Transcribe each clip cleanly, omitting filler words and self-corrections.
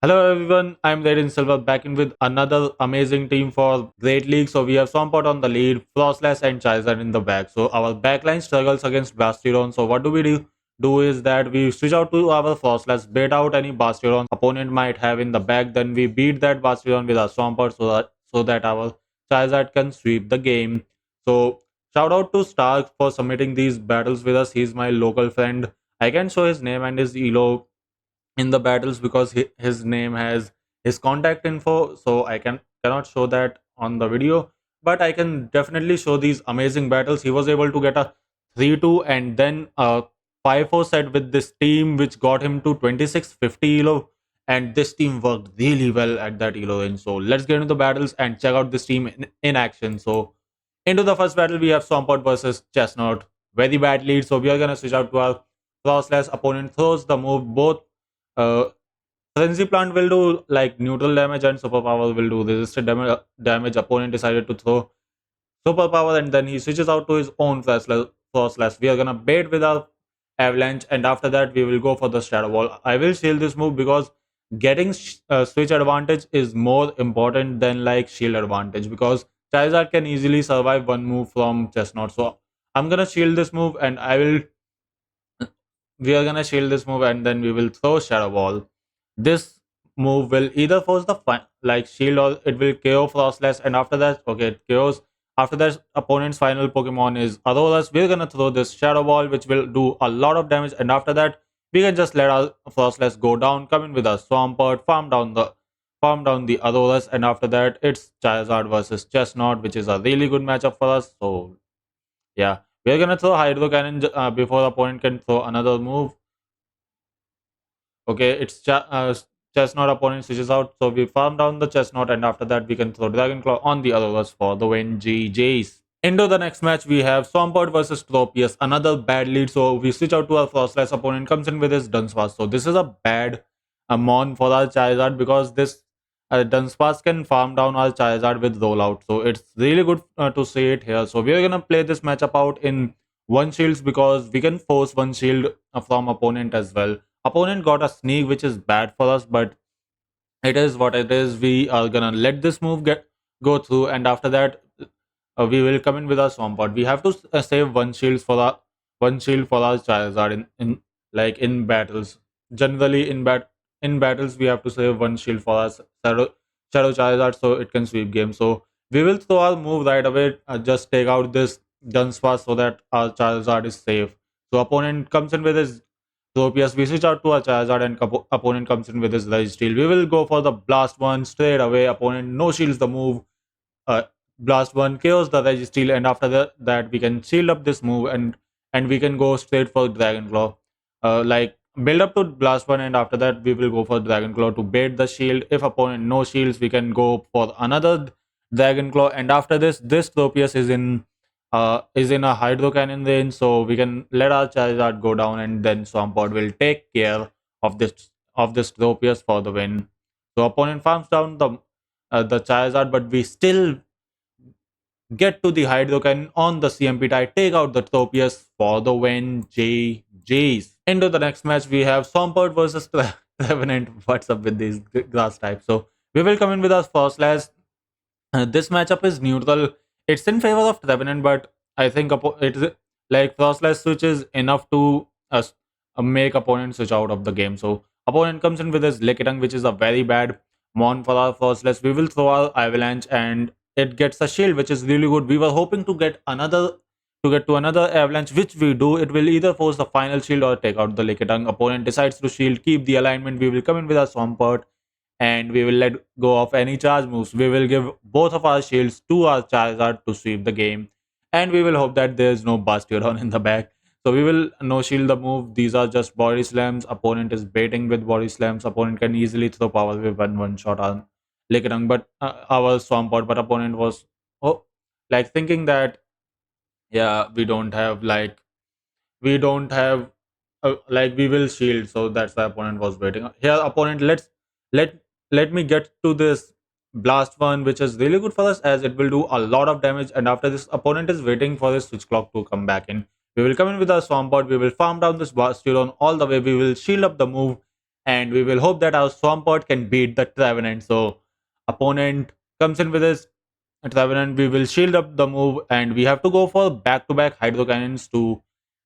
Hello everyone, I'm in Silver back in with another amazing team for Great League. So we have Swampert on the lead, Froslass and Charizard in the back. So our backline struggles against Bastiodon. So what do we do? Do is that we switch out to our Froslass, bait out any Bastiodon opponent might have in the back. Then we beat that Bastiodon with our Swampert so that our Charizard can sweep the game. So shout out to Stark for submitting these battles with us. He's my local friend. I can show his name and his elo in the battles because his name has his contact info, so I cannot show that on the video, but I can definitely show these amazing battles. He was able to get a 3-2 and then a 5-4 set with this team, which got him to 2650 elo, and this team worked really well at that elo range. So let's get into the battles and check out this team in action. So into the first battle, we have Swampert versus Chestnut. Very bad lead, so we are gonna switch out to our Frostless. Opponent throws the move. Both uh, Frenzy Plant will do like neutral damage and Superpower will do resisted damage. Opponent decided to throw Superpower and then he switches out to his own Frostless. We are gonna bait with our Avalanche and after that we will go for the Shadow Wall. I will shield this move because getting switch advantage is more important than like shield advantage because Charizard can easily survive one move from Chestnut. So I'm gonna shield this move and we are gonna shield this move and then we will throw Shadow Ball. This move will either force the like shield or it will KO Frostless and after that, okay, it KOs. After that, opponent's final Pokemon is Aurorus. We're gonna throw this Shadow Ball which will do a lot of damage and after that, we can just let our Frostless go down, come in with a Swampert, farm down the Aurorus and after that, it's Charizard versus Chestnut, which is a really good matchup for us. So yeah, we're gonna throw Hydro Cannon before the opponent can throw another move. Okay, it's Chestnut opponent switches out, so we farm down the Chestnut, and after that we can throw Dragon Claw on the others for the win. GG's. Into the next match, we have Swampert versus Tropius, another bad lead. So we switch out to our Frostlass. Opponent comes in with his Dunsparce. So this is a bad mon for our Charizard because this Dunsparce can farm down our Charizard with rollout. So it's really good to see it here. So we're gonna play this matchup out in one shields because we can force one shield from opponent as well. Opponent got a sneak, which is bad for us, but it is what it is. We are gonna let this move get go through, and after that, we will come in with our Swampert. We have to save one shield for our Charizard in like in battles. Generally, in battles, we have to save one shield for our Shadow Charizard so it can sweep game. So we will throw our move right away. Just take out this Dunsparce so that our Charizard is safe. So opponent comes in with his Tropius. We switch out to our Charizard and opponent comes in with his Registeel. We will go for the Blast one straight away. Opponent no shields the move. Uh, Blast one KOs the Registeel, and after that we can shield up this move and we can go straight for Dragon Claw. Like build up to Blast one, and after that we will go for Dragon Claw to bait the shield. If opponent no shields, we can go for another Dragon Claw, and after this Tropius is in a Hydro Cannon range, so we can let our Charizard go down, and then Swampert will take care of this Tropius for the win. So opponent farms down the Charizard, but we still get to the Hydro Cannon on the CMP tie, take out the Tropius for the win. GG's. Into the next match, we have Swampert versus Revenant. What's up with these grass types? So we will come in with our Froslass. This matchup is neutral. It's in favor of Revenant, but I think it's like Frostless switch is enough to make opponent switch out of the game. So opponent comes in with his Lickitung, which is a very bad mon for our Frostless. We will throw our Avalanche and it gets a shield, which is really good. We were hoping to another Avalanche, which we do. It will either force the final shield or take out the Lickitung. Opponent decides to shield, keep the alignment. We will come in with our Swampert and we will let go of any charge moves. We will give both of our shields to our Charizard to sweep the game, and we will hope that there is no Bastiodon in the back. So we will no shield the move. These are just body slams. Opponent is baiting with body slams. Opponent can easily throw power whip and one shot on Lickitung, but our Swampert. But opponent was like thinking that yeah we don't have like we will shield, so that's why opponent was waiting here. Opponent let let me get to this blast one, which is really good for us as it will do a lot of damage, and after this opponent is waiting for this switch clock to come back in. We will come in with our Swampert. We will farm down this Bastiodon all the way. We will shield up the move and we will hope that our Swampert can beat the Trevenant. So opponent comes in with his Trevenant, we will shield up the move, and we have to go for back-to-back Hydro Cannons to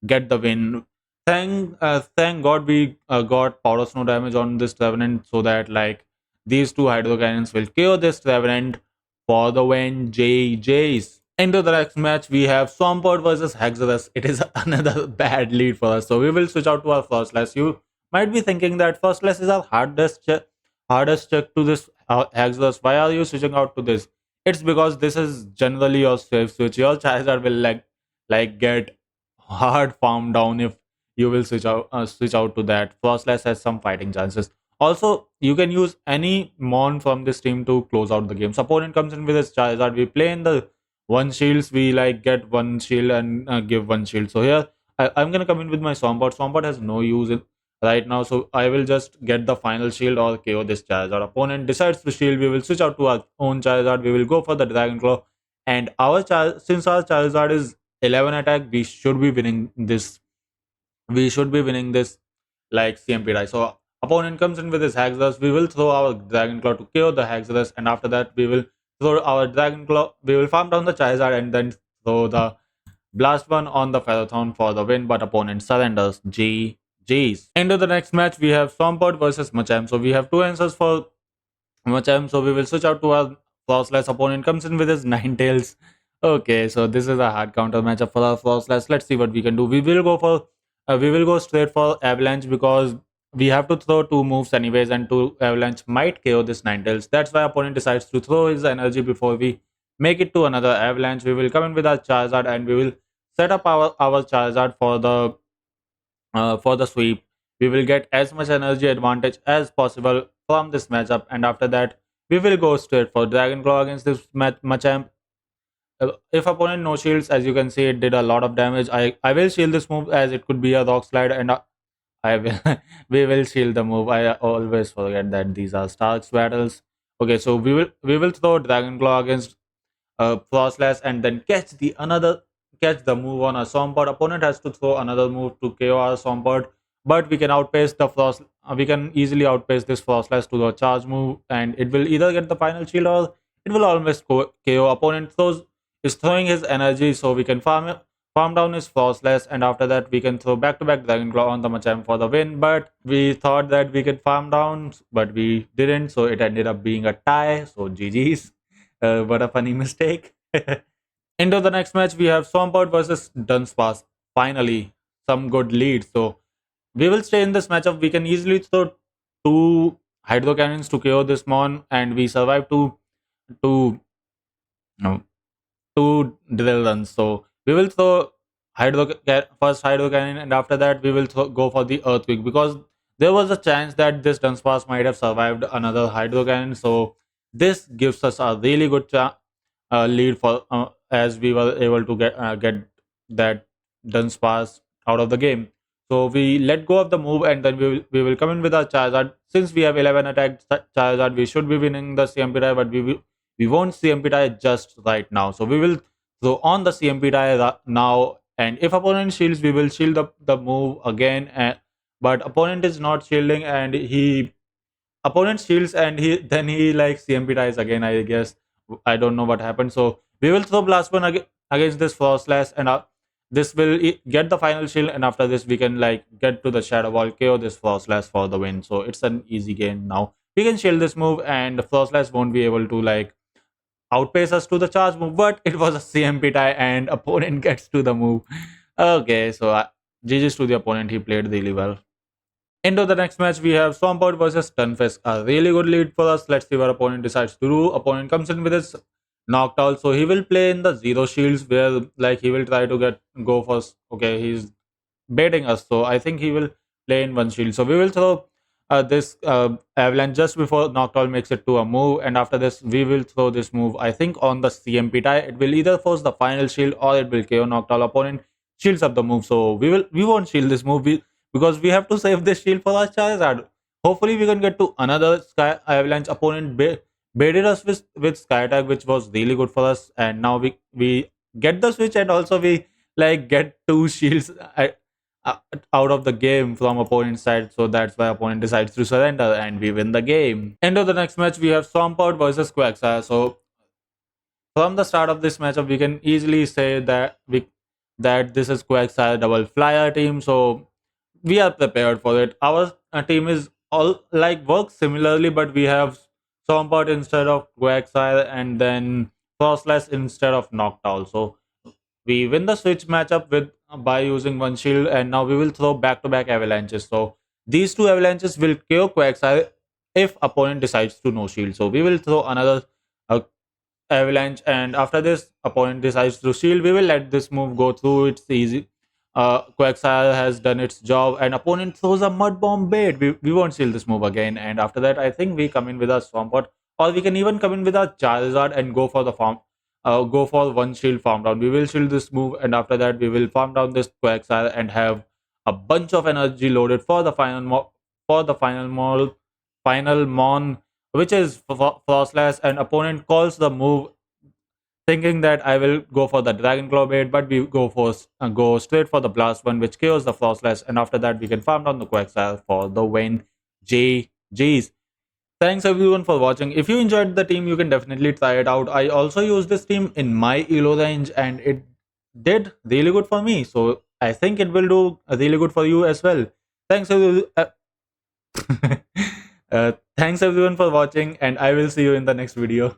get the win. Thank God we got Powder Snow damage on this Trevenant, so that like these two Hydro Cannons will kill this Trevenant for the win. JJ's. Into the next match, we have Swampert versus Hexorus. It is another bad lead for us, so we will switch out to our Froslass. You might be thinking that Froslass is our hardest check to this Hexorus. Why are you switching out to this? It's because this is generally your safe switch. Your Charizard will get hard farm down if you will switch out to that. Frostless has some fighting chances. Also, you can use any Mon from this team to close out the game. So opponent comes in with his Charizard. We play in the one shields. We like get one shield and give one shield. So here I'm gonna come in with my Swampert. Swampert has no use right now, so I will just get the final shield or KO this Charizard. Opponent decides to shield, we will switch out to our own Charizard, we will go for the Dragon Claw, and since our Charizard is 11 attack, we should be winning this like CMP die. So opponent comes in with his Hexorus, we will throw our Dragon Claw to KO the Hexorus, and after that we will throw our Dragon Claw, we will farm down the Charizard and then throw the Blast one on the Ferrothorn for the win, but opponent surrenders. GG's. Into the next match, we have Swampert versus Machamp. So we have two answers for Machamp. So we will switch out to our Frostless. Opponent comes in with his Ninetales. Okay, so this is a hard counter matchup for our Frostless. Let's see what we can do. We will go straight for Avalanche because we have to throw two moves anyways, and two Avalanche might KO this Ninetales. That's why opponent decides to throw his energy before we make it to another Avalanche. We will come in with our Charizard and we will set up our Charizard for the sweep. We will get as much energy advantage as possible from this matchup, and after that we will go straight for Dragon Claw against this Machamp. If opponent no shields, as you can see, it did a lot of damage. I will shield this move as it could be a rock slide, and I will we will shield the move. I always forget that these are Starks battles. Okay, so we will throw Dragon Claw against Frostlass and then catch the move on a Swampert. Opponent has to throw another move to KO our Swampert, but we can outpace the Frost. We can easily outpace this Frostlass to the charge move, and it will either get the final shield or it will almost KO. Opponent is throwing his energy, so we can farm down his Frostlass, and after that we can throw back-to-back Dragon Claw on the Machamp for the win. But we thought that we could farm down, but we didn't, so it ended up being a tie. So GG's. What a funny mistake. Into the next match, we have Swampert versus Dunsparce. Finally, some good lead. So we will stay in this matchup. We can easily throw two Hydro Cannons to KO this Mon, and we survive two no, two drill runs. So we will throw first Hydro Cannon, and after that we will go for the Earthquake because there was a chance that this Dunsparce might have survived another Hydro Cannon. So this gives us a really good lead for as we were able to get that Dunsparce out of the game. So we let go of the move, and then we will come in with our Charizard. Since we have 11 attack Charizard, we should be winning the CMP die, but we won't CMP die just right now. So we will throw on the CMP die now, and if opponent shields, we will shield the move again. But opponent is not shielding, and opponent shields, and he like CMP dies again, I guess. I don't know what happened. So we will throw Blast One against this Frostlass, and this will get the final shield, and after this we can like get to the Shadow Ball, KO this Frostlass for the win. So it's an easy game now. We can shield this move, and Frostlass won't be able to like outpace us to the charge move, but it was a CMP tie and opponent gets to the move. Okay, so GG's to the opponent, he played really well. Into the next match, we have Swampert versus Stunfisk. A really good lead for us. Let's see what opponent decides to do. Opponent comes in with his Noctowl, so he will play in the zero shields where like he will try to go first. Okay, he's baiting us, so I think he will play in one shield. So we will throw this Avalanche just before Noctowl makes it to a move, and after this we will throw this move. I think on the CMP tie, it will either force the final shield or it will KO Noctowl. Opponent shields up the move, so we won't shield this move because we have to save this shield for our Charizard. Hopefully we can get to another Sky Avalanche. Opponent baited us with Sky Attack, which was really good for us, and now we get the switch, and also we like get two shields. uh, out of the game from opponent's side, so that's why opponent decides to surrender and we win the game. End of the next match, we have Swampert versus Quagsire. So from the start of this matchup, we can easily say that this is Quagsire double flyer team. So we are prepared for it. Our team is all like works similarly, but we have Swampert instead of Quagsire and then Froslass instead of Noctowl. So we win the switch matchup with by using one shield, and now we will throw back-to-back avalanches. So these two avalanches will KO Quagsire if opponent decides to no shield. So we will throw another avalanche, and after this opponent decides to shield, we will let this move go through. It's easy. Quagsire has done its job, and opponent throws a mud bomb bait. We won't shield this move again, and after that I think we come in with a Swampert, or we can even come in with a Charizard and go for the farm. Go for one shield farm down. We will shield this move, and after that we will farm down this Quagsire and have a bunch of energy loaded for the for the final mon, which is Frostlass, and opponent calls the move thinking that I will go for the Dragon Claw bait, but we go straight for the Blast one, which kills the Frostlass, and after that we can farm down the Quagsire for the win. GG's. Thanks everyone for watching. If you enjoyed the team, you can definitely try it out. I also used this team in my elo range and it did really good for me. So I think it will do really good for you as well. Thanks everyone. Thanks everyone for watching, and I will see you in the next video.